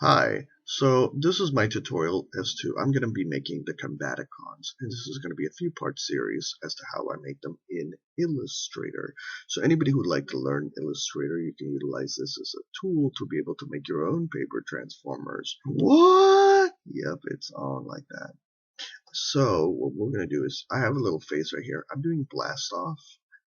Hi, so this is my tutorial as to I'm going to be making the Combaticons, and this is going to be a few-part series as to how I make them in Illustrator. So anybody who would like to learn Illustrator, you can utilize this as a tool to be able to make your own paper transformers. What? Yep, it's on like that. So what we're going to do is, I have a little face right here. I'm doing blast off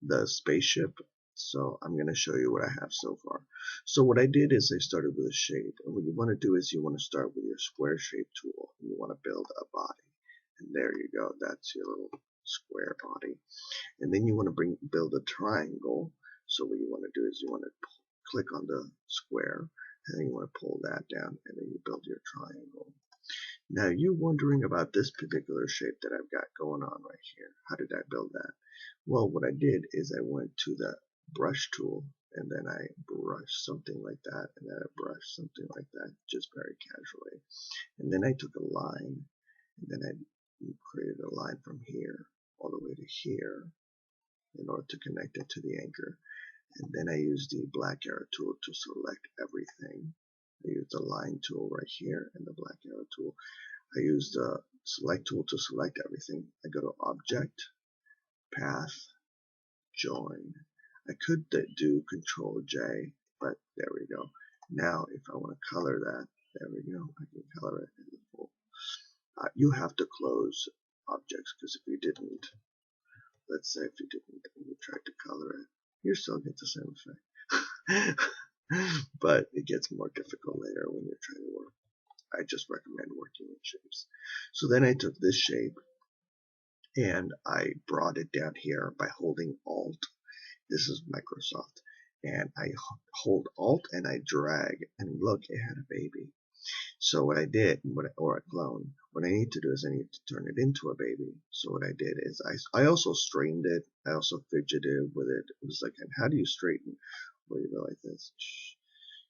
the spaceship. So I'm going to show you what I have so far. So what I did is I started with a shape. And what you want to do is you want to start with your square shape tool. And you want to build a body. And there you go. That's your little square body. And then you want to build a triangle. So what you want to do is you want to click on the square. And then you want to pull that down. And then you build your triangle. Now you're wondering about this particular shape that I've got going on right here. How did I build that? Well, what I did is I went to the brush tool and then I brushed something like that and then I brushed something like that just very casually. And then I took a line and then I created a line from here all the way to here in order to connect it to the anchor. And then I used the black arrow tool to select everything. I used the line tool right here and the black arrow tool. I use the select tool to select everything. I go to object, path, join. I could do control J, but there we go. Now if I want to color that, there we go. I can color it in the full. You have to close objects because if you didn't, let's say if you didn't and you tried to color it, you still get the same effect. But it gets more difficult later when you're trying to work. I just recommend working in shapes. So then I took this shape and I brought it down here by holding Alt. This is Microsoft. And I hold Alt and I drag, and look, it had a baby. So what I did, or a clone, what I need to do is I need to turn it into a baby. So what I did is I also straightened it. I also fidgeted with it. It was like, and how do you straighten? Well, you go like this.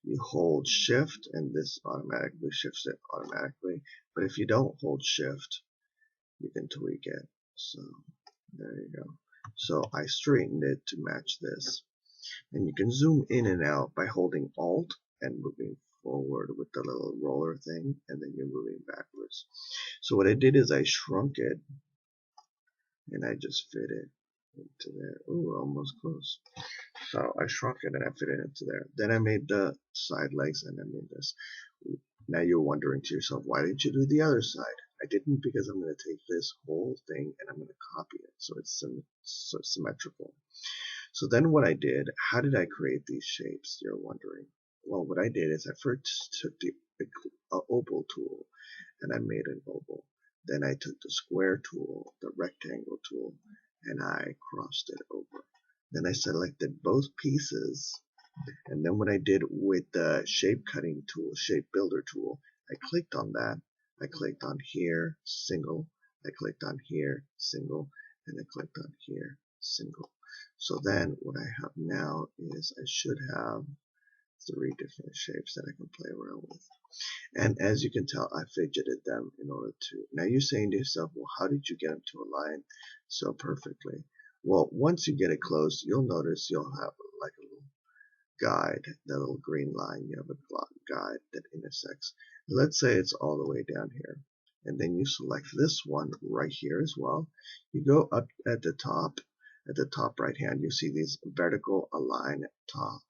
You hold Shift, and this automatically shifts it automatically. But if you don't hold Shift, you can tweak it. So there you go. So I straightened it to match this. And you can zoom in and out by holding Alt and moving forward with the little roller thing, and then you're moving backwards. So what I did is I shrunk it and I just fit it into there. Ooh, almost close. So I shrunk it and I fit it into there. Then I made the side legs and I made this. Now you're wondering to yourself, why didn't you do the other side? I didn't because I'm going to take this whole thing and I'm going to copy it so it's symmetrical. So then what I did, how did I create these shapes, you're wondering? Well, what I did is I first took the oval tool and I made an oval. Then I took the square tool, the rectangle tool, and I crossed it over. Then I selected both pieces, and then what I did with the shape cutting tool, shape builder tool, I clicked on that. I clicked on here, single. I clicked on here, single, and I clicked on here, single. So then what I have now is I should have 3 different shapes that I can play around with. And as you can tell, I fidgeted them in order to. Now you're saying to yourself, well, how did you get them to align so perfectly? Well, once you get it closed, you'll notice you'll have like a little guide, that little green line. You have a guide that intersects. Let's say it's all the way down here. And then you select this one right here as well. You go up at the top right hand, you see these vertical align top.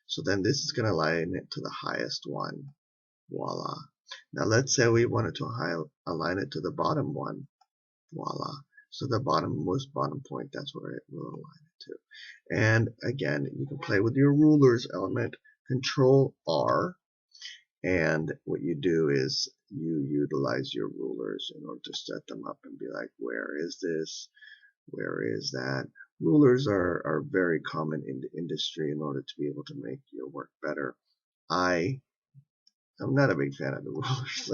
So then this is going to align it to the highest one. Voila. Now let's say we wanted to align it to the bottom one. Voila. So the most bottom point, that's where it will align it to. And again, you can play with your rulers element. Control R. And what you do is you utilize your rulers in order to set them up and be like, where is this? Where is that? Rulers are very common in the industry in order to be able to make your work better. I'm not a big fan of the rulers.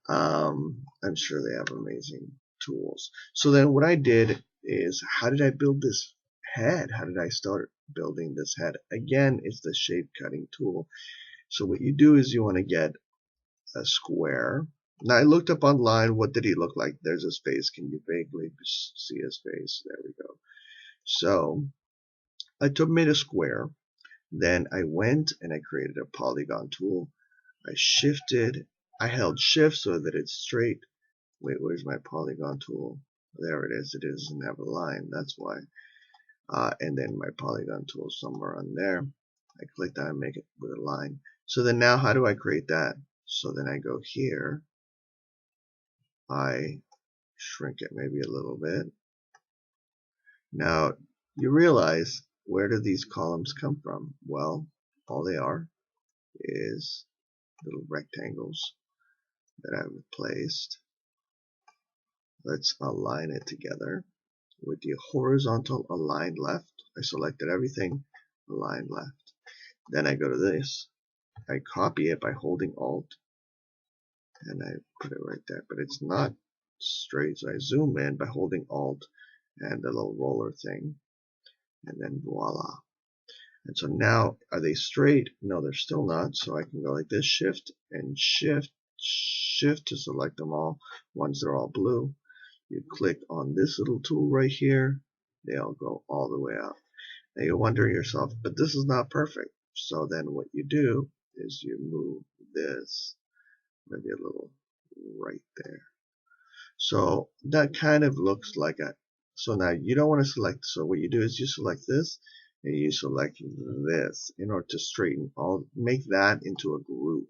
I'm sure they have amazing tools. So then what I did is, how did I build this head? How did I start building this head? Again, it's the shape cutting tool. So what you do is you want to get a square. Now I looked up online, what did he look like? There's his face. Can you vaguely see his face? There we go. So I made a square. Then I went and I created a polygon tool. I held shift so that it's straight. Wait, where's my polygon tool? There it is. It doesn't have a line. That's why. And then my polygon tool somewhere on there. I click that and make it with a line. So then now how do I create that? So then I go here. I shrink it maybe a little bit. Now you realize, where do these columns come from? Well, all they are is little rectangles that I've placed. Let's align it together with the horizontal align left. I selected everything, align left. Then I go to this. I copy it by holding Alt and I put it right there, but it's not straight, so I zoom in by holding Alt and the little roller thing, and then voila. And so now, are they straight? No, they're still not, so I can go like this, shift and shift to select them all. Once they're all blue, you click on this little tool right here, they all go all the way out. Now you're wondering yourself, but this is not perfect. So then what you do is you move this maybe a little right there. So that kind of looks like a, so now you don't want to select, so what you do is you select this and you select this in order to straighten all, make that into a group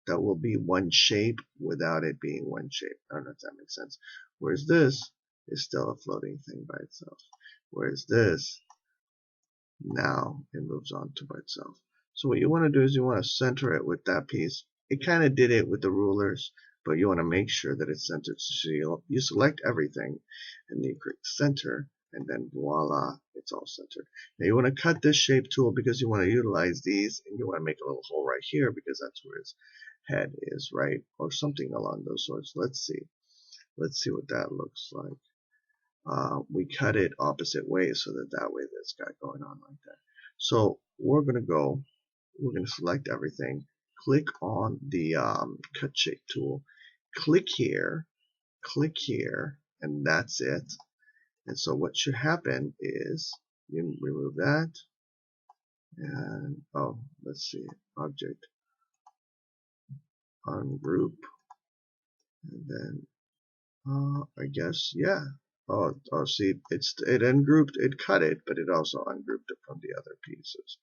that will be one shape without it being one shape. I don't know if that makes sense. Whereas this is still a floating thing by itself. Whereas this, now it moves on to by itself. So what you want to do is you want to center it with that piece. It kind of did it with the rulers, but you want to make sure that it's centered. So you select everything and you click center, and then voila, it's all centered. Now you want to cut this shape tool because you want to utilize these, and you want to make a little hole right here because that's where his head is, right? Or something along those sorts. Let's see. Let's see what that looks like. We cut it opposite ways so that way that's got going on like that. So we're going to select everything, click on the cut shape tool, click here, and that's it. And so what should happen is you remove that, and let's see, object, ungroup, and then I guess, yeah. See, it ungrouped, it cut it, but it also ungrouped it from the other pieces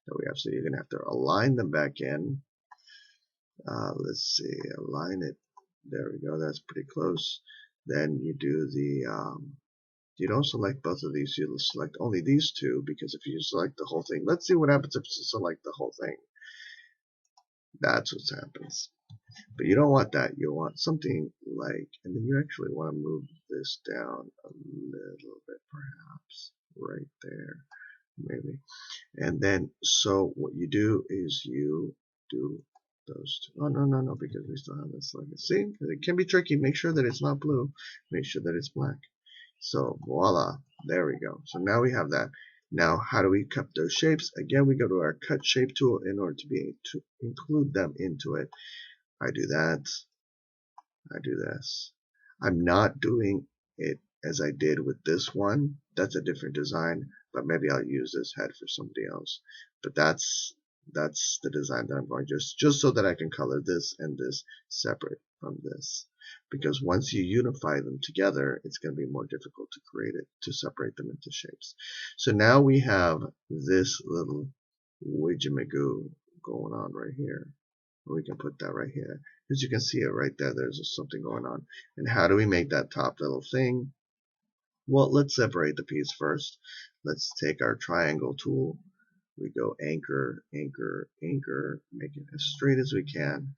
that we have. So you're going to have to align them back in. Let's see, align it. There we go. That's pretty close. Then you do the, you don't select both of these. You select only these two, because if you select the whole thing, let's see what happens if you select the whole thing. That's what happens. But you don't want that. You want something like, and then you actually want to move this down a little bit, perhaps right there, maybe. And then, so what you do is you do those two. Oh, no, because we still have this. Like, see, it can be tricky. Make sure that it's not blue. Make sure that it's black. So voila, there we go. So now we have that. Now, how do we cut those shapes? Again, we go to our cut shape tool in order to include them into it. I do that. I do this. I'm not doing it as I did with this one. That's a different design, but maybe I'll use this head for somebody else. But that's the design that I'm going just so that I can color this and this separate from this. Because once you unify them together, it's going to be more difficult to create it, to separate them into shapes. So now we have this little widgamagoo going on right here. We can put that right here. As you can see it right there, there's something going on. And how do we make that top little thing? Well, let's separate the piece first. Let's take our triangle tool. We go anchor, anchor, anchor, make it as straight as we can.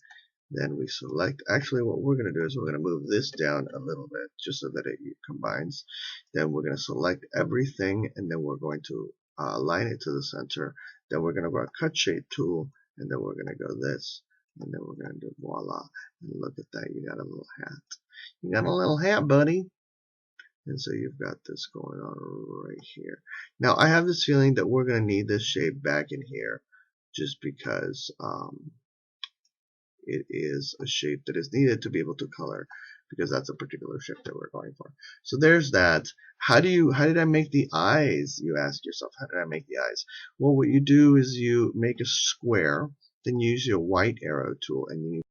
Then we select, actually what we're going to do is we're going to move this down a little bit just so that it combines. Then we're going to select everything, and then we're going to align it to the center. Then we're going to go our cut shape tool, and then we're going to go this. And then we're going to do voila. And look at that, you got a little hat. You got a little hat, buddy. And so you've got this going on right here. Now I have this feeling that we're going to need this shape back in here just because it is a shape that is needed to be able to color, because that's a particular shape that we're going for. So there's that. How did I make the eyes? You ask yourself, how did I make the eyes? Well, what you do is you make a square. Then use your white arrow tool and you